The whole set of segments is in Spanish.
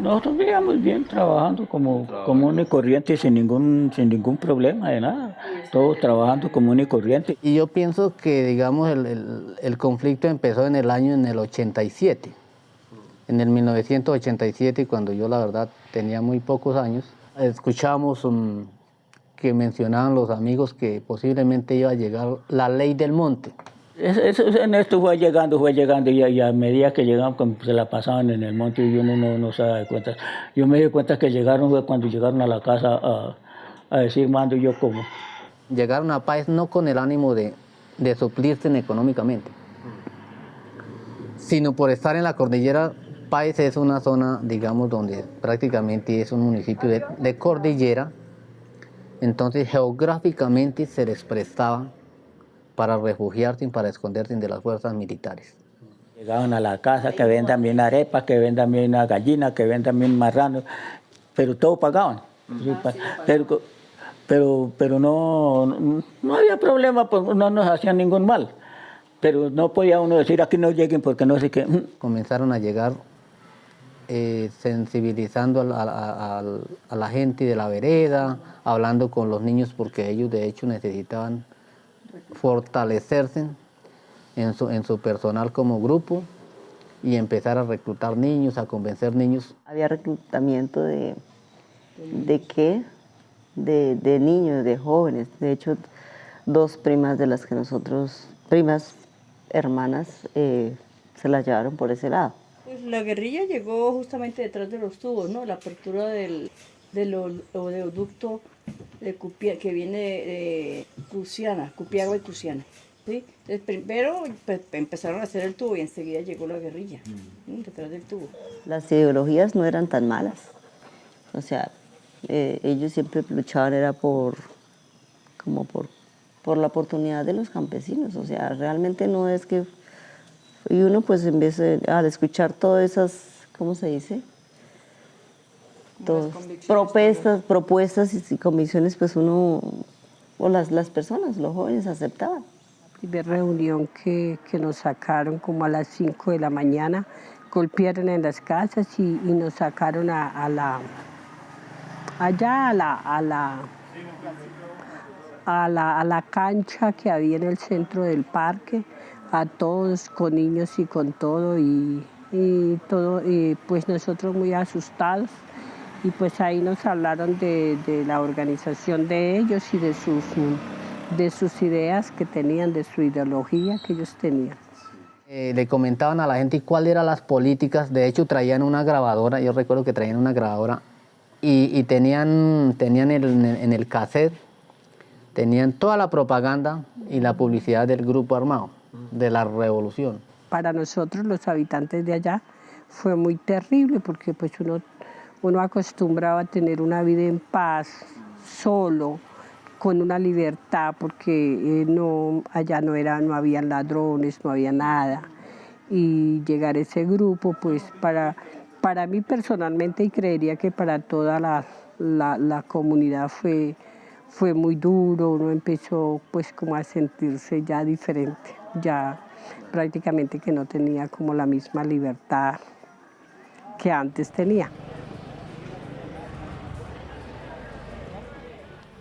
Nosotros vivíamos bien trabajando como común y corriente sin ningún problema de nada. Todos trabajando común y corriente. Y yo pienso que, digamos, el conflicto empezó en el 87, en el 1987, cuando yo la verdad tenía muy pocos años. Escuchábamos que mencionaban los amigos que posiblemente iba a llegar la ley del monte. En esto fue llegando y a medida que llegaban como se la pasaban en el monte y uno no se da cuenta. Yo me di cuenta que llegaron fue cuando llegaron a la casa a decir mando yo como. Llegaron a Páez no con el ánimo de suplirse económicamente, sino por estar en la cordillera. Páez es una zona, digamos, donde prácticamente es un municipio de cordillera, entonces geográficamente se les prestaba para refugiarse y para esconderse de las fuerzas militares. Llegaban a la casa que vendan bien arepas, que vendan bien una gallina, que vendan bien marrano, pero todo pagaban. Pero, pero no había problema, pues no nos hacían ningún mal. Pero no podía uno decir aquí no lleguen porque no sé qué. Comenzaron a llegar sensibilizando a la gente de la vereda, hablando con los niños porque ellos de hecho necesitaban fortalecerse en su personal como grupo y empezar a reclutar niños, a convencer niños. Había reclutamiento ¿qué? De niños, de jóvenes. De hecho, dos primas de las que nosotros, primas hermanas, se las llevaron por ese lado. Pues la guerrilla llegó justamente detrás de los tubos, ¿no? La apertura del oleoducto que viene de Cusiana, Cupiagua y Cusiana. ¿Sí? Entonces, primero pues, empezaron a hacer el tubo y enseguida llegó la guerrilla detrás del tubo. Las ideologías no eran tan malas. O sea, ellos siempre luchaban era por la oportunidad de los campesinos. O sea, realmente no es que... Y uno pues en vez de al escuchar todas esas, ¿cómo se dice? Propuestas y convicciones, pues uno, o las personas, los jóvenes aceptaban. La primera reunión que nos sacaron como a las 5 de la mañana, golpearon en las casas y nos sacaron allá a la cancha que había en el centro del parque, a todos con niños y con todo y todo, y pues nosotros muy asustados. Y pues ahí nos hablaron de la organización de ellos y de sus ideas que tenían, de su ideología que ellos tenían. Le comentaban a la gente cuáles eran las políticas. De hecho traían una grabadora, yo recuerdo que traían una grabadora y tenían en el cassette, tenían toda la propaganda y la publicidad del grupo armado, de la revolución. Para nosotros los habitantes de allá fue muy terrible porque pues uno acostumbraba a tener una vida en paz, solo, con una libertad, porque allá no habían ladrones, no había nada. Y llegar a ese grupo, pues para mí personalmente, y creería que para toda la comunidad fue muy duro, uno empezó pues como a sentirse ya diferente, ya prácticamente que no tenía como la misma libertad que antes tenía.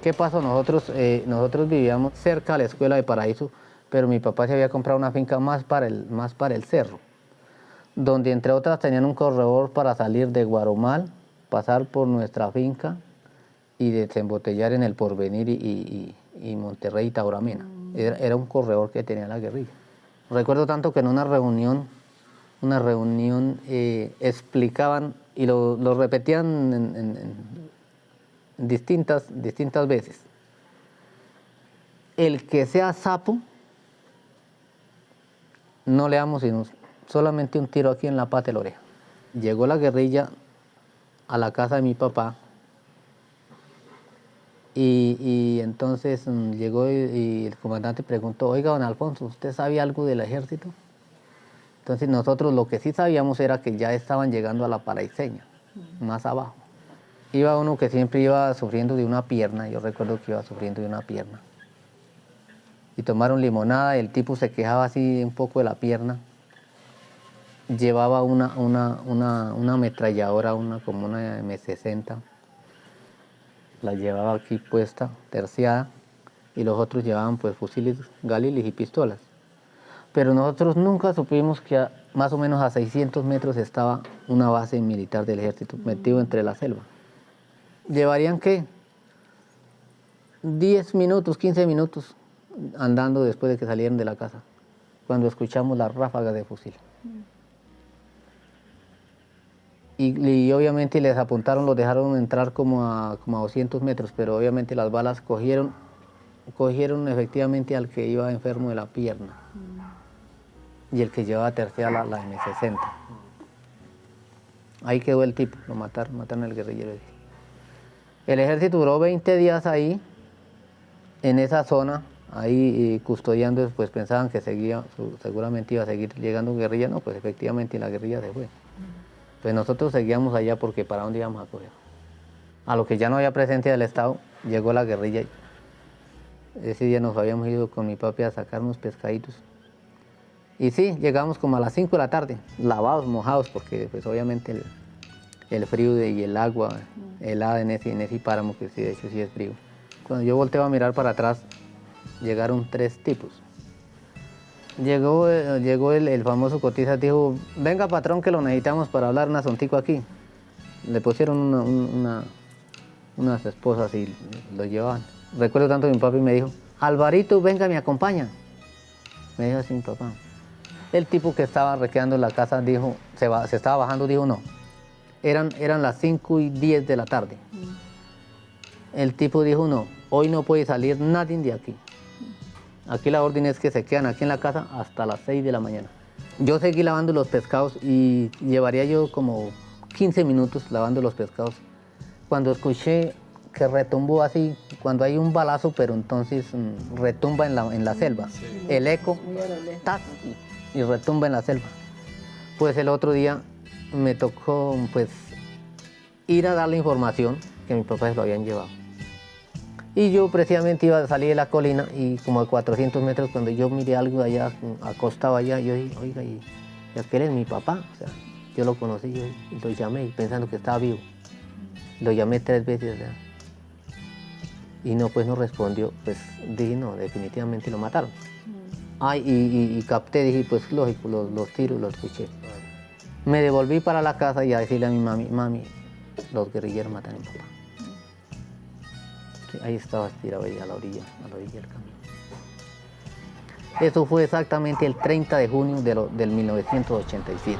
¿Qué pasó? Nosotros vivíamos cerca de la escuela de Paraíso, pero mi papá se había comprado una finca más para el cerro, donde entre otras tenían un corredor para salir de Guaromal, pasar por nuestra finca y desembotellar en el Porvenir y Monterrey y Tauramena. Era un corredor que tenía la guerrilla. Recuerdo tanto que en una reunión explicaban y lo repetían en distintas veces. El que sea sapo, no le damos sino solamente un tiro aquí en la pata de la oreja. Llegó la guerrilla a la casa de mi papá y entonces llegó y el comandante preguntó, oiga, don Alfonso, ¿usted sabe algo del ejército? Entonces nosotros lo que sí sabíamos era que ya estaban llegando a la Paraiseña, más abajo. Iba uno que siempre iba sufriendo de una pierna, yo recuerdo que iba sufriendo de una pierna. Y tomaron limonada y el tipo se quejaba así un poco de la pierna. llevaba una ametralladora, como una M60, la llevaba aquí puesta, terciada, y los otros llevaban pues fusiles Galiles y pistolas. Pero nosotros nunca supimos que más o menos a 600 metros estaba una base militar del ejército metido entre la selva. ¿Llevarían qué? 10 minutos, 15 minutos andando después de que salieron de la casa, cuando escuchamos las ráfagas de fusil. Y obviamente les apuntaron, los dejaron entrar como a 200 metros, pero obviamente las balas cogieron efectivamente al que iba enfermo de la pierna y el que llevaba terciada la M60. Ahí quedó el tipo, lo mataron al guerrillero. El ejército duró 20 días ahí, en esa zona, ahí custodiando, pues pensaban que seguramente iba a seguir llegando guerrilla, no, pues efectivamente la guerrilla se fue. Pues nosotros seguíamos allá porque ¿para dónde íbamos a coger? A lo que ya no había presencia del Estado, llegó la guerrilla. Ese día nos habíamos ido con mi papi a sacar unos pescaditos. Y sí, llegamos como a las 5 de la tarde, lavados, mojados, porque pues obviamente el frío y el agua helada en ese páramo, que sí, de hecho sí es frío. Cuando yo volteo a mirar para atrás, llegaron 3 tipos. Llegó el famoso cotiza, dijo, venga patrón que lo necesitamos para hablar un asuntico aquí. Le pusieron unas esposas y lo llevaban. Recuerdo tanto que mi papi me dijo, Alvarito, venga, me acompaña. Me dijo así mi papá. El tipo que estaba recreando en la casa dijo, se estaba bajando, dijo no. Eran las 5:10 de la tarde. El tipo dijo no, hoy no puede salir nadie de aquí. Aquí la orden es que se quedan aquí en la casa hasta las 6 de la mañana. Yo seguí lavando los pescados y llevaría yo como 15 minutos lavando los pescados. Cuando escuché que retumbó así, cuando hay un balazo, pero entonces retumba en la selva. El eco, tac, y retumba en la selva. Pues el otro día me tocó pues ir a dar la información que mis papás lo habían llevado. Y yo precisamente iba a salir de la colina y como a 400 metros, cuando yo miré algo allá, acostado allá, yo dije, oiga, y aquel es mi papá. O sea, yo lo conocí y lo llamé pensando que estaba vivo. Lo llamé 3 veces, o sea, y no, pues no respondió. Pues dije, no, definitivamente lo mataron. Y capté, dije, pues lógico, los tiros los escuché. Me devolví para la casa y a decirle a mi mami, los guerrilleros mataron a mi papá. Ahí estaba estirado ahí a la orilla del camino. Eso fue exactamente el 30 de junio del 1987.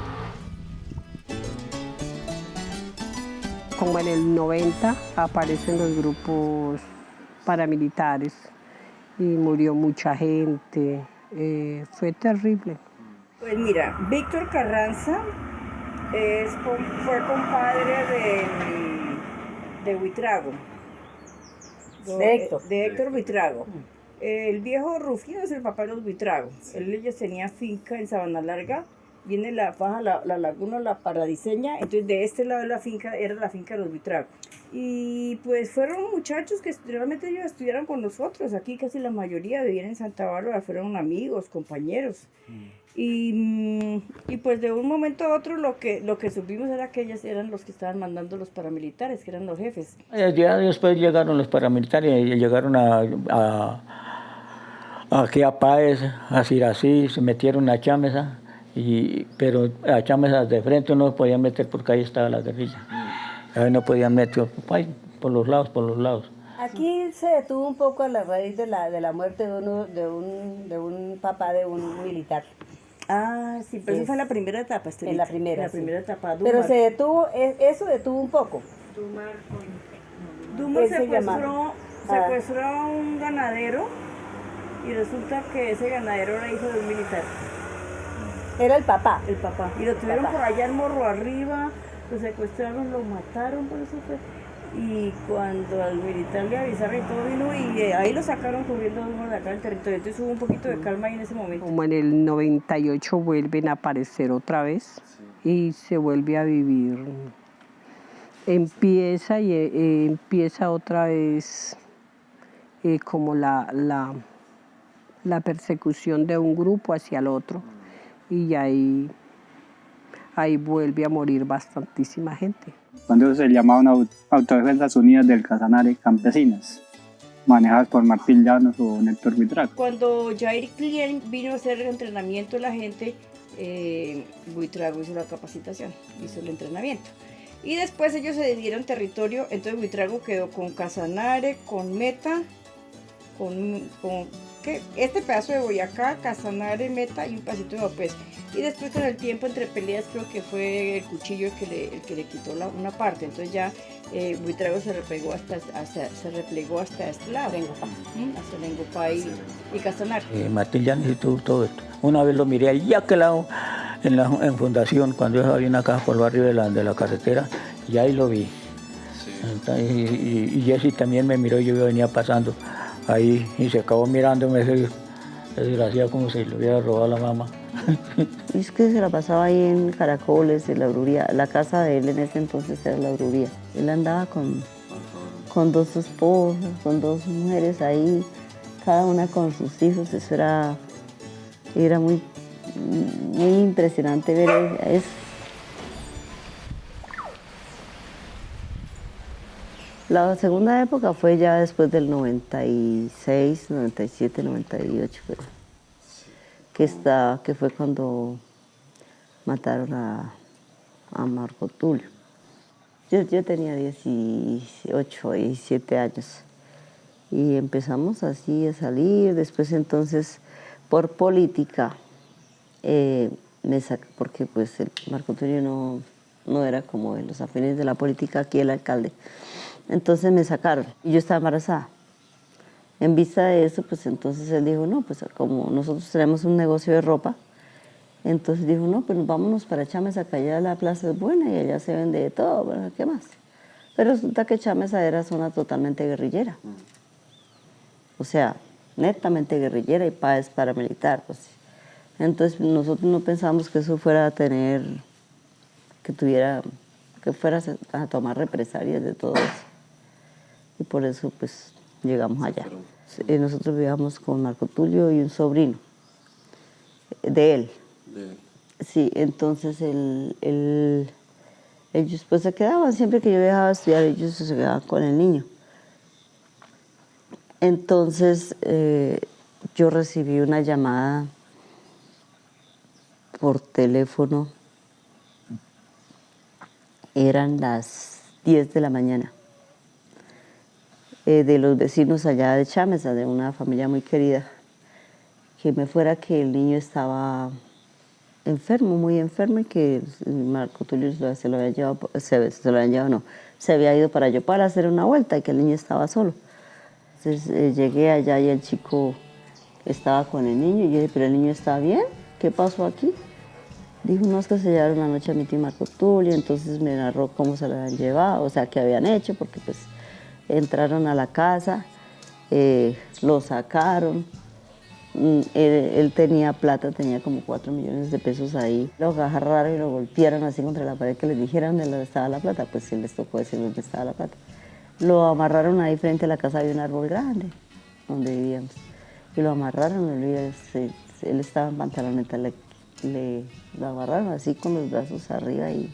Como en el 90 aparecen los grupos paramilitares y murió mucha gente. Fue terrible. Pues mira, Víctor Carranza fue compadre de Buitrago. De Héctor Buitrago. El viejo Rufino es el papá de los Buitrago. Ellos tenían finca en Sabana Larga, viene baja la laguna La Paradiseña, entonces de este lado de la finca era la finca de los Buitrago. Y pues fueron muchachos que realmente ellos estudiaron con nosotros, aquí casi la mayoría vivían en Santa Bárbara, fueron amigos, compañeros. Y pues de un momento a otro lo que supimos era que ellos eran los que estaban mandando los paramilitares, que eran los jefes. Ya después llegaron los paramilitares y llegaron aquí a Páez, a Sirací, se metieron a Chámeza, pero a Chámeza de frente no podían meter porque ahí estaba la guerrilla. Ahí no podían meter por los lados. Aquí se detuvo un poco a la raíz de la muerte de un papá de un militar. Ah, sí, pero eso fue en la primera etapa. En la primera etapa. Pero se detuvo, eso detuvo un poco. Dumar secuestró a un ganadero y resulta que ese ganadero era hijo de un militar. Era el papá. El papá. Y lo tuvieron por allá en Morro Arriba, lo secuestraron, lo mataron, por eso fue. Y cuando al militar le avisaron y todo vino, y ahí lo sacaron corriendo de acá del territorio. Entonces hubo un poquito de calma ahí en ese momento. Como en el 98 vuelven a aparecer otra vez y se vuelve a vivir. Empieza otra vez como la persecución de un grupo hacia el otro. Y ahí ahí vuelve a morir bastantísima gente. Cuando se llamaban Autodefensas Unidas del Casanare Campesinas, manejadas por Martín Llanos o Néctor Buitrago. Cuando Jair Client vino a hacer el entrenamiento de la gente, Buitrago hizo la capacitación, hizo el entrenamiento. Y después ellos se dividieron territorio, entonces Buitrago quedó con Casanare, con Meta, con ¿qué? Este pedazo de Boyacá, Casanare, Meta y un pedacito de Vaupés. Y después con el tiempo entre peleas creo que fue el Cuchillo el que le quitó una parte, entonces ya Buitrago se replegó hasta este lado, hacia Lengopá y Casanare. Martín Llanes y todo esto. Una vez lo miré allá aquel lado en Fundación, cuando yo había una casa por el barrio de la carretera, y ahí lo vi. Entonces, y Jessy también me miró, yo venía pasando ahí y se acabó mirándome ese desgraciado como si le hubiera robado la mamá. Y es que se la pasaba ahí en Caracoles, en la Bruría. La casa de él en ese entonces era la Bruría. Él andaba con dos esposas, con dos mujeres ahí, cada una con sus hijos. Eso era muy impresionante ver eso. La segunda época fue ya después del 96, 97, 98, que fue cuando mataron a Marco Tulio. Yo tenía 18, 17 años y empezamos así a salir. Después entonces, por política, me sacó, porque pues el Marco Tulio no era como en los afines de la política, aquí el alcalde. Entonces me sacaron y yo estaba embarazada. En vista de eso, pues entonces él dijo, no, pues como nosotros tenemos un negocio de ropa, entonces dijo, no, pues vámonos para Chámeza, que allá la plaza es buena y allá se vende de todo, bueno, ¿qué más? Pero resulta que Chámeza era zona totalmente guerrillera. O sea, netamente guerrillera y paz paramilitar. Pues. Entonces nosotros no pensábamos que eso fuera a tener, que fuera a tomar represalias de todo eso. Y por eso pues llegamos allá. Nosotros vivíamos con Marco Tulio y un sobrino de él. Sí, entonces ellos pues se quedaban, siempre que yo dejaba de estudiar, ellos se quedaban con el niño. Entonces yo recibí una llamada por teléfono, eran las 10 de la mañana. De los vecinos allá de Chámeza, de una familia muy querida, que me fuera que el niño estaba enfermo, muy enfermo, y que Marco Tulio se lo había llevado, se había ido para Yopal a hacer una vuelta y que el niño estaba solo. Entonces llegué allá y el chico estaba con el niño y yo dije, pero el niño está bien, ¿qué pasó aquí? Dijo, no, es que se llevaron la noche a mi tío Marco Tulio, entonces me narró cómo se lo habían llevado, o sea, qué habían hecho, porque pues entraron a la casa, lo sacaron, él tenía plata, tenía como 4 millones de pesos ahí, lo agarraron y lo golpearon así contra la pared, que les dijeran dónde estaba la plata, pues sí les tocó decir dónde estaba la plata. Lo amarraron ahí frente a la casa, había un árbol grande donde vivíamos, y lo amarraron, él estaba en pantaloneta, lo agarraron así con los brazos arriba y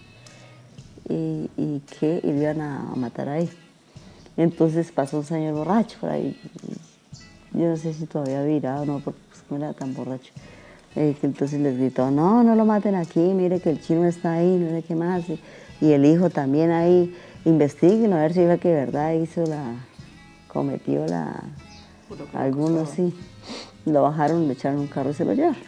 lo iban a matar ahí. Entonces pasó un señor borracho por ahí, yo no sé si todavía virado o no, porque pues, no era tan borracho. Entonces les gritó, no lo maten aquí, mire que el chino está ahí, no sé qué más. Y el hijo también ahí, investiguen a ver si iba que de verdad cometió algunos sí. Lo bajaron, le echaron un carro y se lo llevaron.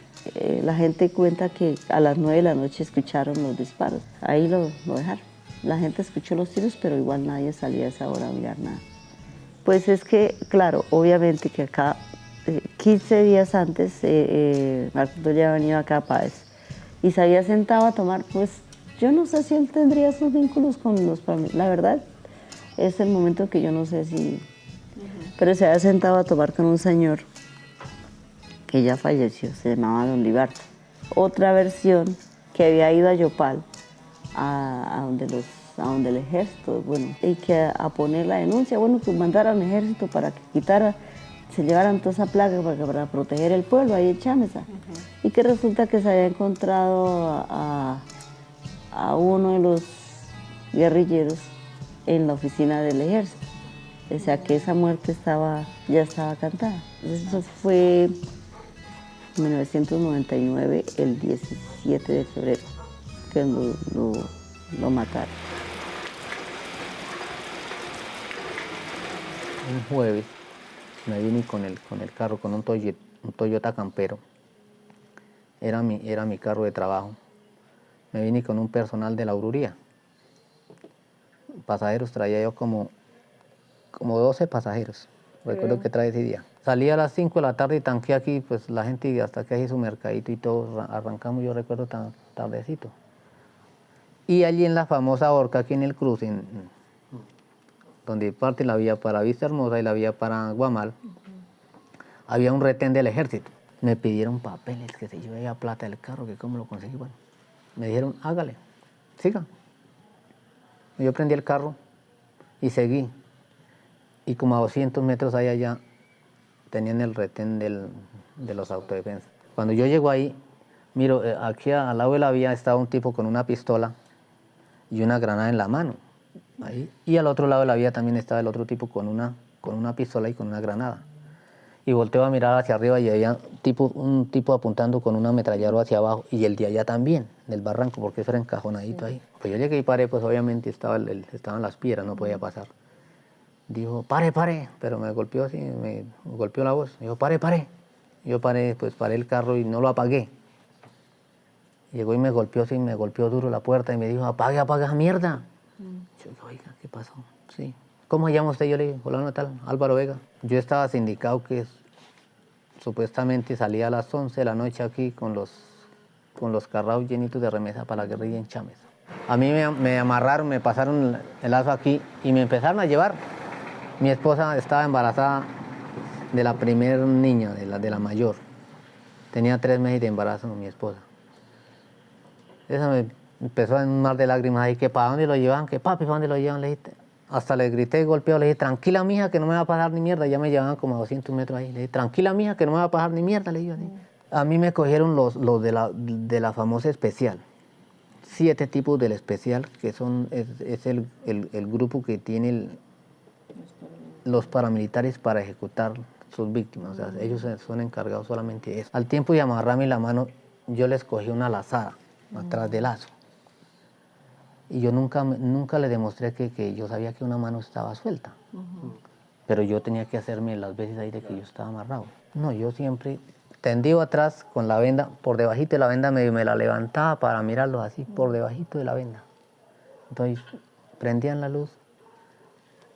La gente cuenta que a las 9 de la noche escucharon los disparos, ahí lo dejaron. La gente escuchó los tiros, pero igual nadie salía a esa hora a mirar nada. Pues es que, claro, obviamente que acá, 15 días antes, Marco Tulio ya venía acá a Páez y se había sentado a tomar, pues yo no sé si él tendría sus vínculos con los familiares. La verdad, es el momento que yo no sé si... Pero se había sentado a tomar con un señor que ya falleció, se llamaba Don Libardo. Otra versión, que había ido a Yopal, a donde el ejército, bueno, y que a poner la denuncia, bueno, que mandaran al ejército para que se llevaran toda esa plaga para proteger el pueblo ahí en Chámeza. Y que resulta que se había encontrado a a uno de los guerrilleros en la oficina del ejército. O sea que esa muerte ya estaba cantada. Eso fue en 1999, el 17 de febrero, que lo mataron. Un jueves me vine con el carro, con un Toyota Campero. Era mi carro de trabajo. Me vine con un personal de la Aururía. Pasajeros traía yo como 12 pasajeros. Recuerdo que traía ese día. Salí a las 5 de la tarde y tanqué aquí, pues la gente hasta que hizo su mercadito y todo, arrancamos, yo recuerdo tan tardecito. Y allí en la famosa horca, aquí en el cruce, donde parte la vía para Vista Hermosa y la vía para Guamal, había un retén del ejército. Me pidieron papeles, que si yo había plata del carro, que cómo lo conseguí. Bueno, me dijeron, hágale, siga. Yo prendí el carro y seguí. Y como a 200 metros allá tenían el retén de los autodefensas. Cuando yo llego ahí, miro, aquí al lado de la vía estaba un tipo con una pistola y una granada en la mano. Ahí. Y al otro lado de la vía también estaba el otro tipo con una pistola y con una granada. Y volteo a mirar hacia arriba y había un tipo apuntando con un ametrallador hacia abajo y el de allá también, del barranco, porque eso era encajonadito ahí. Pues yo llegué y paré, pues obviamente estaban las piedras, no podía pasar. Dijo, pare, pero me golpeó así, me golpeó la voz. Dijo, pare. Yo paré el carro y no lo apagué. Llegó y me golpeó así, me golpeó duro la puerta y me dijo, apague esa mierda. Yo dije, oiga, ¿qué pasó? Sí. ¿Cómo se llama usted? Yo le dije, fulano tal, Álvaro Vega. Yo estaba sindicado que supuestamente salía a las 11 de la noche aquí con los carrados llenitos de remesa para la guerrilla en Chames. A mí me amarraron, me pasaron el lazo aquí y me empezaron a llevar. Mi esposa estaba embarazada de la primera niña, de la mayor. Tenía 3 meses de embarazo mi esposa. Eso me empezó en un mar de lágrimas ahí, que para dónde lo llevan, que papi, ¿para dónde lo llevan? Le dije, hasta le grité golpeado, le dije, tranquila mija, que no me va a pasar ni mierda. Ya me llevaban como a 200 metros ahí. Le dije, tranquila mija, que no me va a pasar ni mierda, le dije así. A mí me cogieron los de la famosa especial. 7 tipos del especial, que es el grupo que tiene los paramilitares para ejecutar sus víctimas. O sea, ellos son encargados solamente de eso. Al tiempo de amarrarme la mano, yo les cogí una lazada atrás del lazo. Y yo nunca le demostré que yo sabía que una mano estaba suelta. Pero yo tenía que hacerme las veces ahí de que yo estaba amarrado. No, yo siempre tendido atrás con la venda, por debajito de la venda me la levantaba para mirarlos así, por debajito de la venda. Entonces prendían la luz,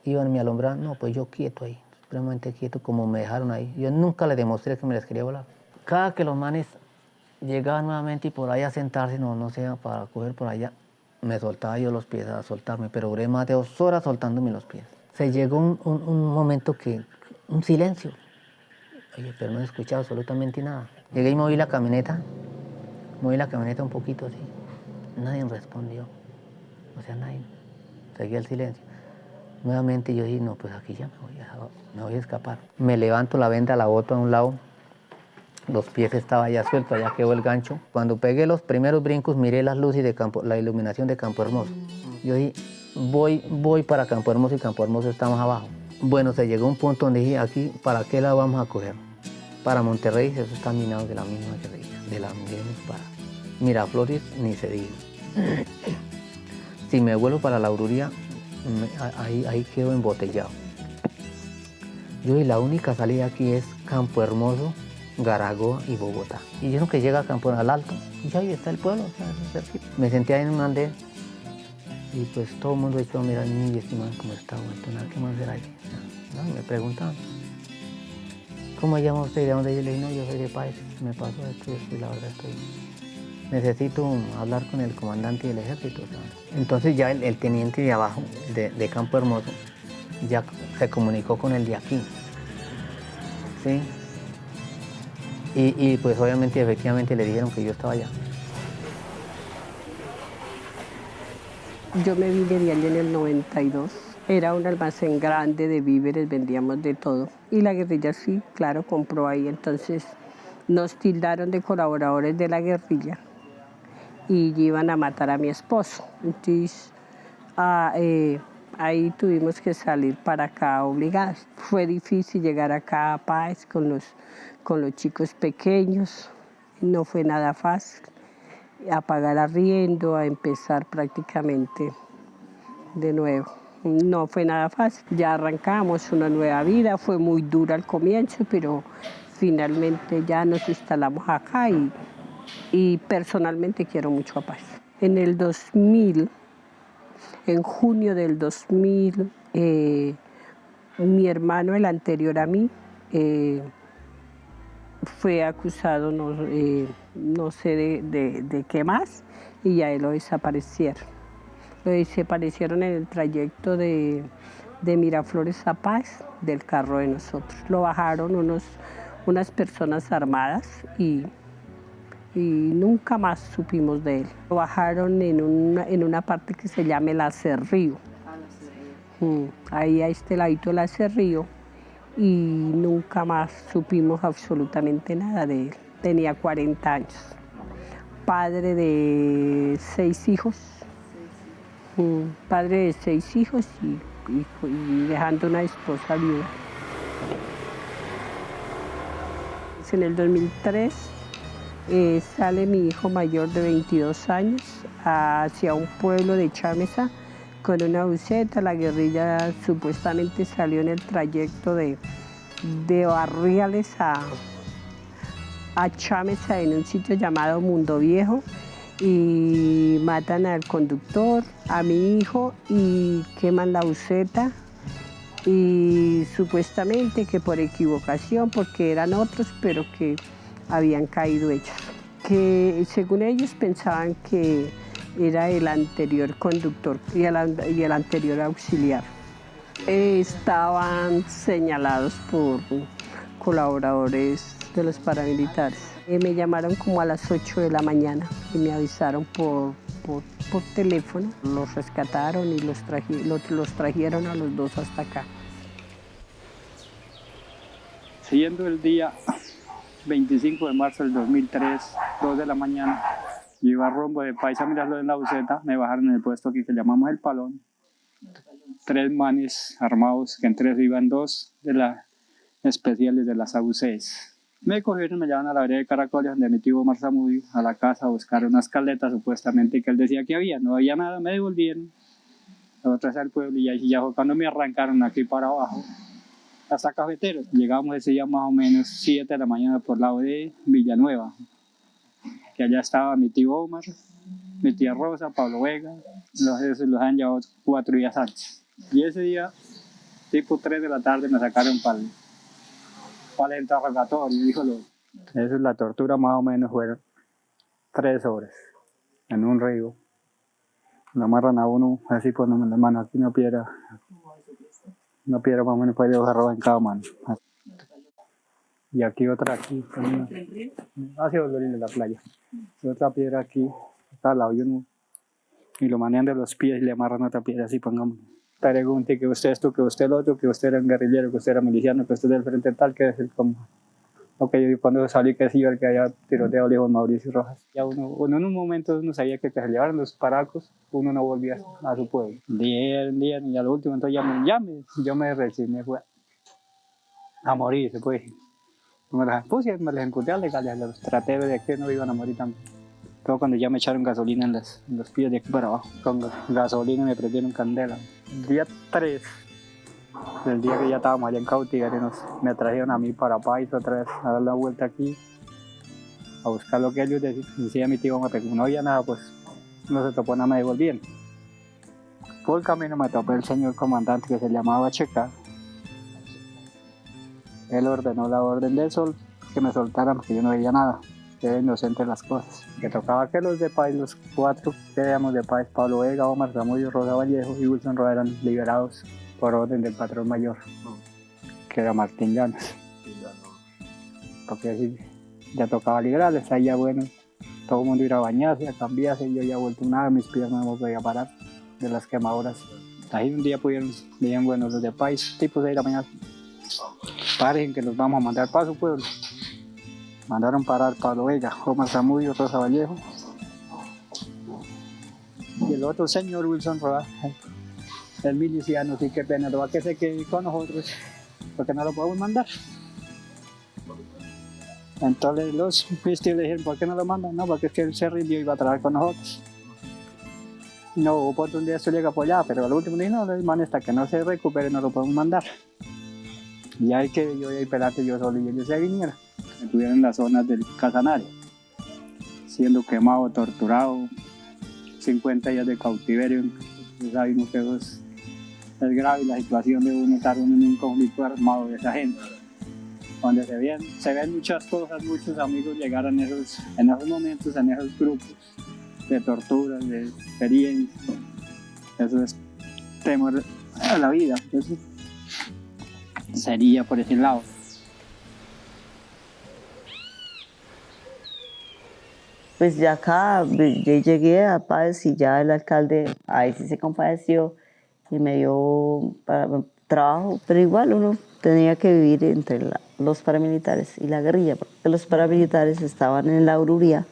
iban me alumbraban, no, pues yo quieto ahí, supremamente quieto, como me dejaron ahí. Yo nunca les demostré que me les quería volar. Cada que los manes llegaban nuevamente y por ahí a sentarse, no sé, para coger por allá, me soltaba yo los pies a soltarme, pero duré más de 2 horas soltándome los pies. Se llegó un momento un silencio. Oye, pero no he escuchado absolutamente nada. Llegué y moví la camioneta un poquito así. Nadie respondió. O sea, nadie. Seguía el silencio. Nuevamente yo dije, no, pues aquí ya me voy a escapar. Me levanto la venda, la boto a un lado. Los pies estaban ya sueltos, allá quedó el gancho. Cuando pegué los primeros brincos, miré las luces de la iluminación de Campo Hermoso. Yo dije, voy para Campo Hermoso y Campo Hermoso está más abajo. Bueno, se llegó un punto donde dije, aquí, ¿para qué la vamos a coger? Para Monterrey, eso está minado de la misma guerrilla, de la misma para Miraflores, ni se diga. Si me vuelvo para la Aururía, ahí quedo embotellado. Yo y la única salida aquí es Campo Hermoso, Garagoa y Bogotá. Y yo no que llega a Campo al Alto, y ahí está el pueblo, o sea, me senté ahí en un andén y pues todo el mundo echó a mirar y estimaban cómo está vuelto, nada que más ver ahí. No, me preguntaban, ¿cómo llama usted? ¿De dónde? Yo le dije, no, yo soy de Páez, me pasó esto y la verdad necesito hablar con el comandante del ejército. O sea. Entonces ya el teniente de abajo, de Campo Hermoso, ya se comunicó con el de aquí, ¿sí? Y pues obviamente, efectivamente le dijeron que yo estaba allá. Yo me vine de allá en el 92. Era un almacén grande de víveres, vendíamos de todo. Y la guerrilla sí, claro, compró ahí. Entonces nos tildaron de colaboradores de la guerrilla. y iban a matar a mi esposo. Entonces, ahí tuvimos que salir para acá obligados. Fue difícil llegar acá a Páez con los chicos pequeños, no fue nada fácil. A pagar arriendo, a empezar prácticamente de nuevo. No fue nada fácil. Ya arrancamos una nueva vida, fue muy dura al comienzo, pero finalmente ya nos instalamos acá y personalmente quiero mucho a Páez. En el 2000, en junio del 2000, mi hermano, el anterior a mí, fue acusado, no sé de qué más, y a él lo desaparecieron. Lo desaparecieron en el trayecto de Miraflores a Páez, del carro de nosotros. Lo bajaron unas personas armadas y nunca más supimos de él. Lo bajaron en una parte que se llama el Acerrío. Ahí a este ladito del Acerrío, y nunca más supimos absolutamente nada de él. Tenía 40 años, padre de 6 hijos, padre de 6 hijos y dejando una esposa viuda. En el 2003 sale mi hijo mayor de 22 años hacia un pueblo de Chámeza con una buseta. La guerrilla supuestamente salió en el trayecto de Barriales a Chámeza, en un sitio llamado Mundo Viejo, y matan al conductor, a mi hijo, y queman la buseta, y supuestamente que por equivocación, porque eran otros, pero que habían caído ellos. Que según ellos pensaban que era el anterior conductor y el anterior auxiliar. Estaban señalados por colaboradores de los paramilitares. Me llamaron como a las 8 de la mañana y me avisaron por teléfono. Los rescataron y los trajeron a los dos hasta acá. Siendo el día 25 de marzo del 2003, 2 de la mañana, yo iba rumbo de Páez a Miraflores en la buseta, me bajaron en el puesto aquí que llamamos El Palón. 3 manes armados, que entre ellos iban 2 de las especiales de las AUCs. Me cogieron, me llevaron a la vereda de Caracoles, donde mi tío Omar Zamudio, a la casa a buscar unas caletas supuestamente que él decía que había. No había nada, me devolvieron otra vez al pueblo, y ahí ya fue cuando me arrancaron aquí para abajo hasta Cafeteros. Llegamos ese día más o menos 7 de la mañana por el lado de Villanueva, que allá estaba mi tío Omar, mi tía Rosa, Pablo Vega. Los han llevado 4 días antes. Y ese día, tipo 3 de la tarde, me sacaron para el interrogatorio. Eso es la tortura, más o menos fueron 3 horas en un río. Lo amarran a uno así, ponen la mano aquí, una piedra más o menos puede agarrar en cada mano. Y aquí otra aquí, hacia de la playa. Y otra piedra aquí, está al lado y uno, y lo manejan de los pies y le amarran otra piedra así, pongamos. Pregunte que usted esto, que usted el otro, que usted era un guerrillero, que usted era miliciano, que usted del frente tal, que es el como. Ok, yo cuando salí que sí, el que había tiroteo lejos Mauricio Rojas. Ya uno en un momento uno sabía que se llevaron los paracos, uno no volvía a su pueblo. Día, y al último entonces yo me resigné, fue a morir, se puede decir. Me las puse, me las encontré legales, los traté de que no iban a morir también. Todo cuando ya me echaron gasolina en los pies de aquí para abajo. Con gasolina me prendieron candela. El día 3, el día que ya estábamos allá en Cautiverio, me trajeron a mí para Páez otra vez a dar la vuelta aquí, a buscar lo que ellos decía mi tío, pero no había nada, pues no se topó nada, me devolvieron. Por el camino me topé el señor comandante que se llamaba Checa. Él ordenó la orden del sol, que me soltaran porque yo no veía nada, que era inocente las cosas. Que tocaba que los de Páez, los 4 que éramos de Páez, Pablo Vega, Omar Zamudio, Rosa Vallejo y Wilson Roa, eran liberados por orden del patrón mayor, que era Martín Llanos. Porque así ya tocaba liberarles, ahí ya bueno, todo el mundo iba a bañarse, a cambiarse, y yo ya vuelto nada, mis piernas no podía parar de las quemaduras. Ahí un día pudieron, bien bueno, los de Páez, tipo 6 de la mañana, paren que los vamos a mandar para su pueblo. Mandaron parar Pablo Vega, Omar Zamudio, Rosa Vallejo Y el otro señor Wilson Roa, el miliciano, sí, qué pena, lo va a que se quede con nosotros, porque no lo podemos mandar. Entonces los pistis le dijeron, ¿por qué no lo mandan? No, porque es que él se rindió y iba a trabajar con nosotros. No hubo oportunidad de estudiar apoyar, pero al último día no, el man hasta que no se recupere no lo podemos mandar. Y ahí que yo y Pelate yo solo y ellos se vinieron. Estuvieron en las zonas del Casanare, siendo quemado, torturado, 50 días de cautiverio. Entonces sabemos que eso es grave la situación de uno estar en un conflicto armado de esa gente. Donde se ven muchas cosas, muchos amigos llegar en esos momentos, en esos grupos de torturas, de experiencias. Eso es temor a la vida. Eso sería por ese lado. Pues ya acá yo llegué a Paz y ya el alcalde ahí sí se compadeció y me dio trabajo, pero igual uno tenía que vivir entre los paramilitares y la guerrilla, porque los paramilitares estaban en la Ururía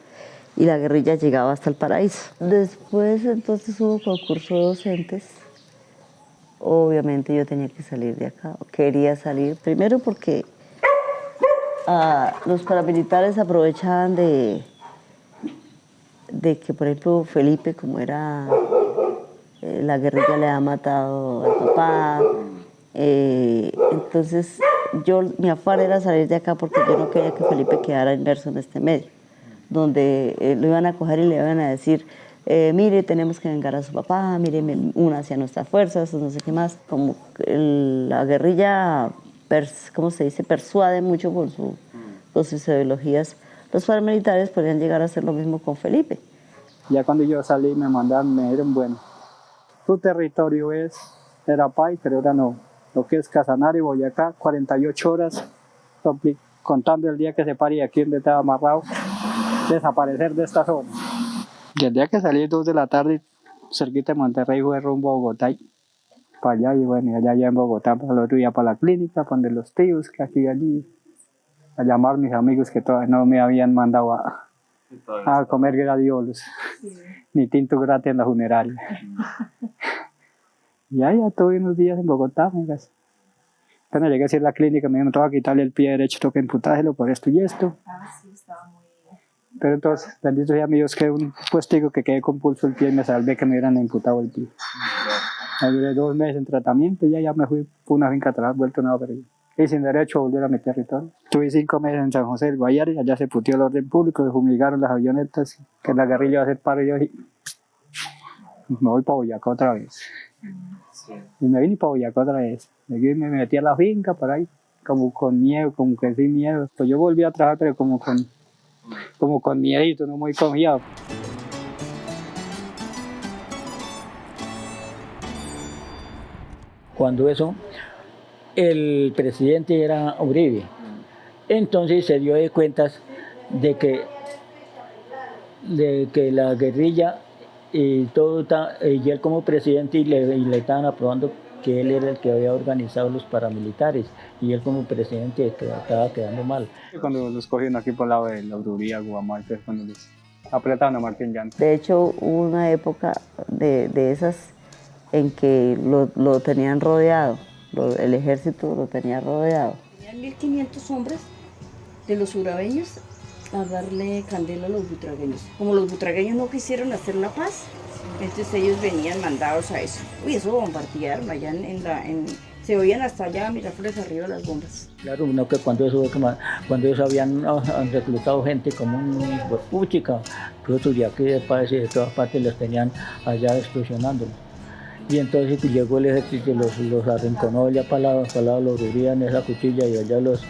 y la guerrilla llegaba hasta el Paraíso. Después entonces hubo concurso de docentes. Obviamente yo tenía que salir de acá, quería salir, primero porque los paramilitares aprovechaban de que, por ejemplo, Felipe, como era, la guerrilla le ha matado al papá, entonces mi afán era salir de acá porque yo no quería que Felipe quedara inmerso en este medio, donde lo iban a coger y le iban a decir, mire, tenemos que vengar a su papá, mire, una hacia nuestras fuerzas, no sé qué más. Como la guerrilla, ¿cómo se dice?, persuade mucho con sus ideologías. Los paramilitares podrían llegar a hacer lo mismo con Felipe. Ya cuando yo salí me mandaron, me dijeron, bueno, tu territorio era Paz, pero ahora no. Lo que es Casanare y Boyacá, 48 horas, contando el día que se pare y aquí donde estaba amarrado, desaparecer de esta zona. Y el día que salí 2 de la tarde, cerquita de Monterrey, fue rumbo a Bogotá, para allá, y bueno, y allá en Bogotá, para el otro día para la clínica, donde los tíos, que aquí y allí, a llamar a mis amigos que todavía no me habían mandado a comer gradiolos, ni tinto gratis en la funeraria. Y ya tuve unos días en Bogotá, amigas. Cuando llegué a decir la clínica, me dijeron, tengo que quitarle el pie derecho, tengo que amputárselo por esto y esto. Sí, estaba muy... Pero entonces, bendito sea mi Dios, que un puestico que quedé con pulso el pie y me salvé que me hubieran amputado el pie. Me duré 2 meses en tratamiento y ya me fui por una finca atrás, vuelto nada, pero y sin derecho a volver a mi territorio. Tuve 5 meses en San José del Guayare, allá se puteó el orden público, se fumigaron las avionetas, que la guerrilla iba a hacer paro y yo dije, me voy para Boyacá otra vez. Y me vine para Boyacá otra vez. Me metí a la finca por ahí, como con miedo, como que sin miedo. Pues yo volví a trabajar, pero como con miedito, no muy confiado. Cuando eso, el presidente era Uribe. Entonces se dio de cuentas de que la guerrilla y todo, y él como presidente y le estaban aprobando que él era el que había organizado los paramilitares y él como presidente estaba quedando mal. Cuando los cogieron aquí por el lado de la Ururía, Guamal, que es cuando les apretaron a Martín Llanto. De hecho, hubo una época de esas en que lo tenían rodeado, el ejército lo tenía rodeado. Tenían 1.500 hombres de los urabeños a darle candela a los butragueños. Como los butragueños no quisieron hacer la paz, entonces ellos venían mandados a eso. Uy, eso bombardearon allá se oían hasta allá, Miraflores arriba las bombas. Claro, no que cuando ellos habían reclutado gente como un puchica, incluso de aquí de Paz y de todas partes los tenían allá explosionándolos. Y entonces llegó el ejército y los arrinconó allá para el lado de la Ururía en esa cuchilla y allá los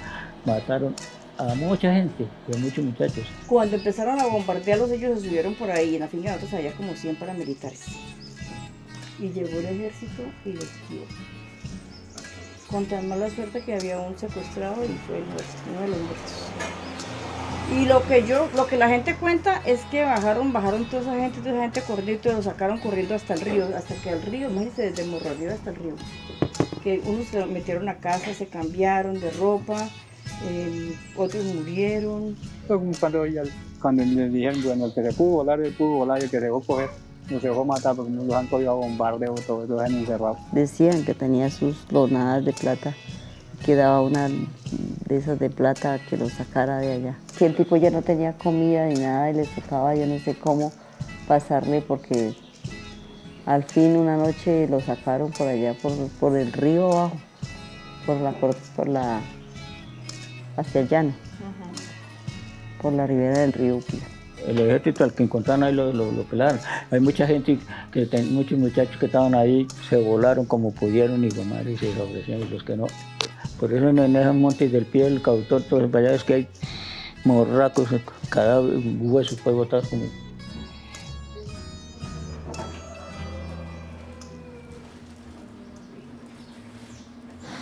mataron a mucha gente, a muchos muchachos. Cuando empezaron a bombardearlos, ellos se subieron por ahí, en la finca de nosotros había como 100 paramilitares. Y llegó el ejército y los esquivó. Con tan mala suerte que había un secuestrado y fue uno de los muertos. Y lo que la gente cuenta es que bajaron toda esa gente corriendo y lo sacaron corriendo hasta el río, hasta que el río, imagínense, desde Morro Arriba hasta el río. Que unos se metieron a casa, se cambiaron de ropa, otros murieron. Cuando les dijeron, bueno, el que se pudo volar, el que se dejó coger. Los dejó matar porque nos los han cogido a bombardeo, todos los han encerrado. Decían que tenía sus lonadas de plata, que daba una de esas de plata que lo sacara de allá. Que el tipo ya no tenía comida ni nada y le tocaba, yo no sé cómo, pasarle porque al fin una noche lo sacaron por allá, por el río abajo, hacia el llano, por la ribera del río Upila. El ejército al que encontraron ahí lo pelaron. Hay mucha gente, muchos muchachos que estaban ahí se volaron como pudieron y madre, y se ofrecieron, y los que no. Por eso en esos montes del pie del cautor, todos allá es que hay morracos, cadáveres, huesos pues botados como...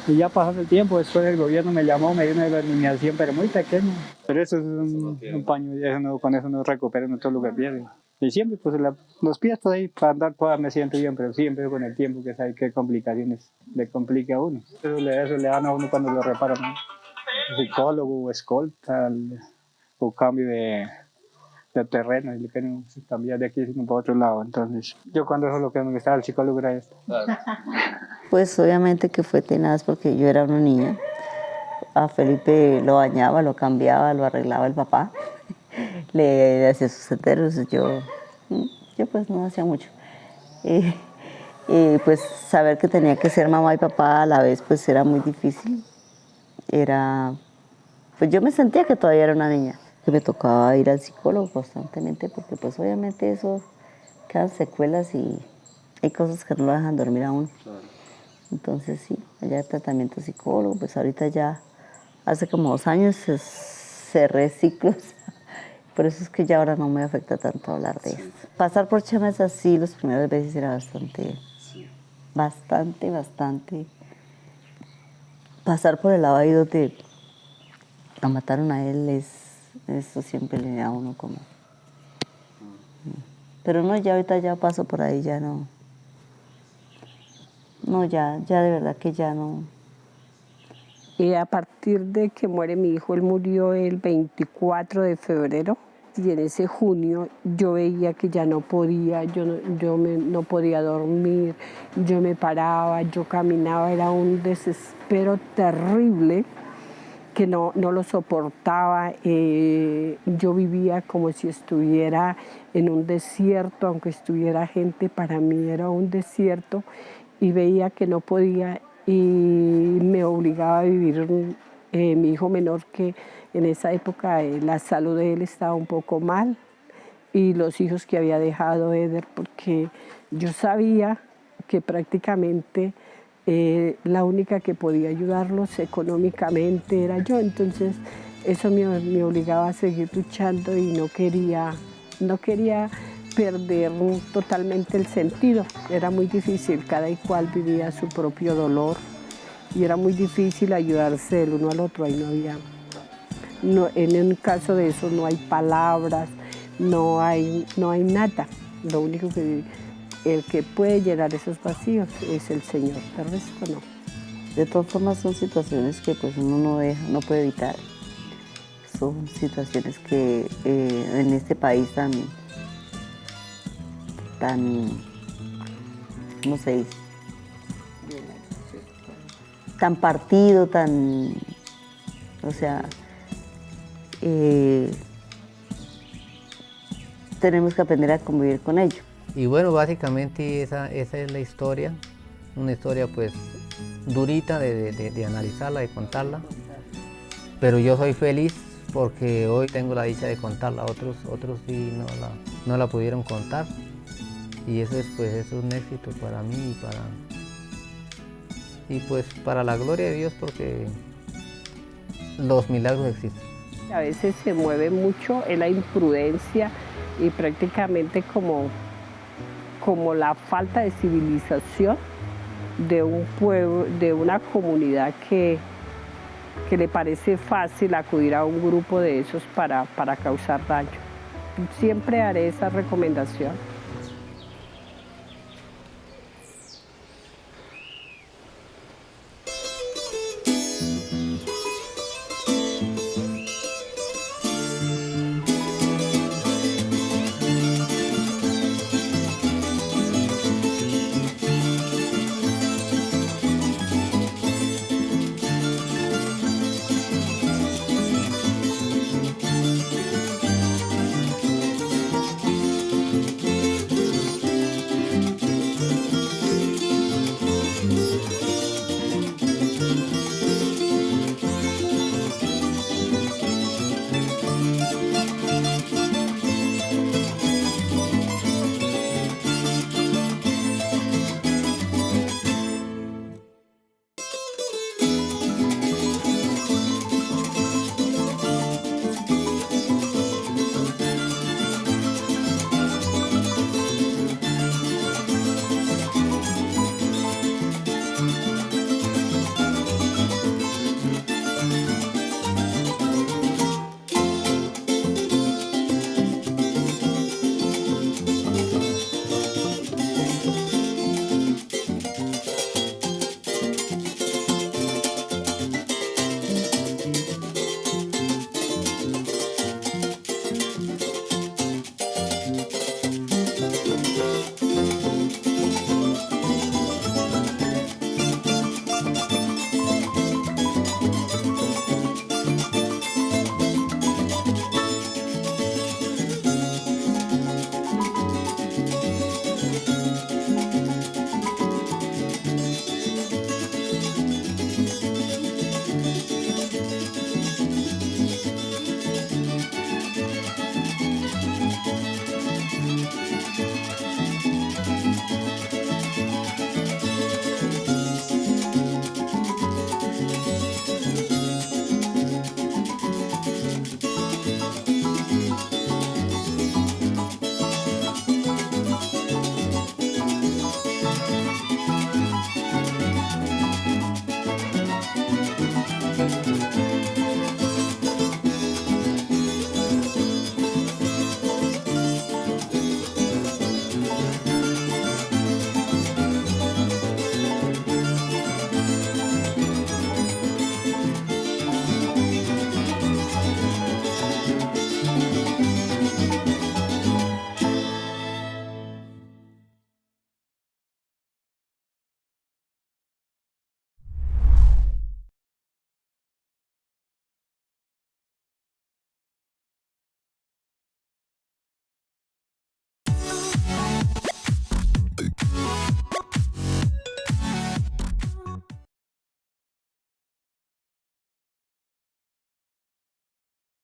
Y ya pasando el tiempo, después el gobierno me llamó, me dio una denominación, pero muy pequeña. Pero eso es un paño, con eso no recupero todo lo que pierde. Y siempre, pues los pies por ahí, para andar todas me siento bien, pero siempre con el tiempo que sabe qué complicaciones le complica a uno. Eso le dan a uno cuando lo reparan, ¿no? Psicólogo, escolta, o cambio de terreno, y que no se cambia de aquí sino para otro lado. Entonces, yo cuando eso lo que me gustaba el psicólogo era esto. Pues obviamente que fue tenaz porque yo era una niña. A Felipe lo bañaba, lo cambiaba, lo arreglaba el papá. Le hacía sus senderos. Yo pues no hacía mucho. Pues saber que tenía que ser mamá y papá a la vez pues era muy difícil. Pues yo me sentía que todavía era una niña. Que me tocaba ir al psicólogo constantemente porque pues obviamente eso quedan secuelas y hay cosas que no lo dejan dormir a uno. Entonces sí, allá el tratamiento psicólogo, pues ahorita ya hace como 2 años cerré ciclos. Por eso es que ya ahora no me afecta tanto hablar de esto. Pasar por Chemes así las primeras veces era bastante. Pasar por el lado ahí donde lo mataron a él, eso siempre le da a uno como... Pero no, ya ahorita ya paso por ahí, ya no... No, ya de verdad que ya no... Y a partir de que muere mi hijo, él murió el 24 de febrero y en ese junio yo veía que ya no podía, no podía dormir, yo me paraba, yo caminaba, era un desespero terrible que no lo soportaba. Yo vivía como si estuviera en un desierto, aunque estuviera gente, para mí era un desierto y veía que no podía y me obligaba a vivir. Mi hijo menor, que en esa época la salud de él estaba un poco mal, y los hijos que había dejado Eder, porque yo sabía que prácticamente la única que podía ayudarlos económicamente era yo. Entonces eso me obligaba a seguir luchando y no quería perder totalmente el sentido. Era muy difícil, cada cual vivía su propio dolor y era muy difícil ayudarse el uno al otro. Ahí no había, en un caso de eso no hay palabras, no hay nada. Lo único que el que puede llenar esos vacíos es el Señor, el resto no. De todas formas son situaciones que pues uno no puede evitar. Son situaciones que en este país tan, ¿cómo se dice? Tan partido, o sea, tenemos que aprender a convivir con ello. Y bueno, básicamente esa es la historia, una historia pues durita de analizarla, de contarla, pero yo soy feliz porque hoy tengo la dicha de contarla, otros sí no la pudieron contar, y eso es un éxito para mí y pues para la gloria de Dios, porque los milagros existen. A veces se mueve mucho en la imprudencia y prácticamente como la falta de civilización de un pueblo, de una comunidad que le parece fácil acudir a un grupo de esos para causar daño. Siempre haré esa recomendación.